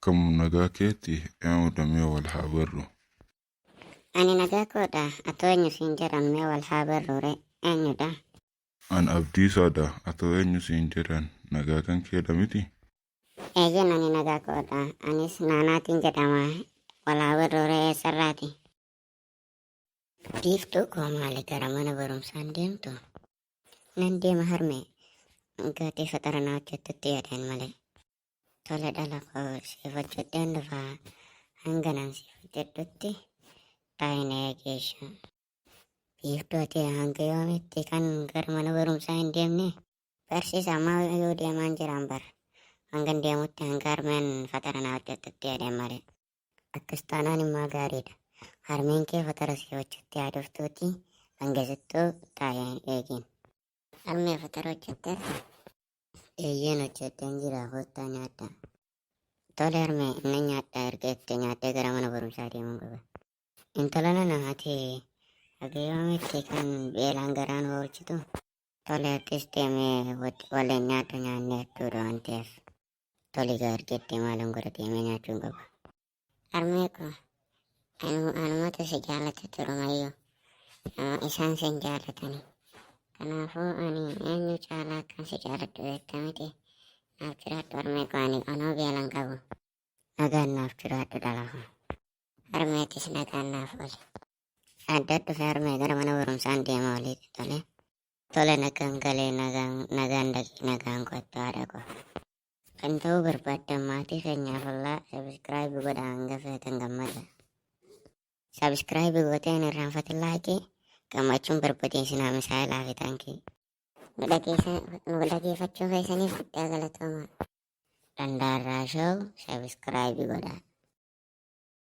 Akkam nagaa keetti yaamudamee wal haa barru. Ani nagaa koodha. Atoo eenyu siin jedhan mee wal haa barruure eenyudha? An abdiisaadha. Atoo eenyu siin jedhan nagaa kan keedha miti? Eeyyeen ani nagaa koodha. Anis naanaatiin jedhama. Wal haa barruure eessarraati? Biiftuu koo maali gara mana barumsaan deemtu? Nan deema harmee. Gatii faxaranaa hojjettutti yaadeen malee. Tole dhala koo siif hojjedheen dhufaa. Hanga nan siif hojjedhutti taa'ina eegeesha. Biiftuu ati hanga yoomitti kan gara mana barumsaa hin deemne? Barsiisa ammaa yoo deemaan jiraan bara. Hanga deemutti hanga harmeen faxaranaa hojjettutti yaadeen malee. Akkas taanaan immoo gaariidha. Harmeen kee fatara si hojjettee yaadoftuuti hangasittuu taa'ee eegin. Harmee fatara hojjetteerta? Eeyyeen hojjetteen jira koottaa nyaadhaa. Tole harmee inni nyaadhaa erga itti nyaaddee gara mana barumsaa deemuun qaba. Intala nana ati haga yoomitti kan beelaan garaan oolchitu? Tole akkis deemee waliin nyaata nyaannee hedduudha waan ta'eef. Tole gaa argettee maalan godha deemee nyaachuun qaba. Harmee koo anumatu si jaallata turumayyuu isaan sin jaallatani. Kanaafuu ani eenyu caalaa kan si jaalladhu beekta miti. Naaf jiraadhu harmee koo ani anoo beelan qabu. Nagaan naaf jiraadhu dhalafa. Harmeetis nagaan naaf ooli. Adda dhufe harmee gara mana barumsaan deema oliiti tole. Tole nagaan galee nagaan dhaqii nagaan kottu haadha koo. Kan ta'uu barbaaddan maatii keenyaaf ollaa sabiskiraayibii godhaa hanga feetan gammada. Sabiskiraayibii gooteen irraanfatin laayikii gammachuun barbadeessinaa misaa'ilaa fi taankii. Nu dhageeffachuu keessaniif guddaa galatooma. Dhandharraa shoo sabiskiraayibii godhaa.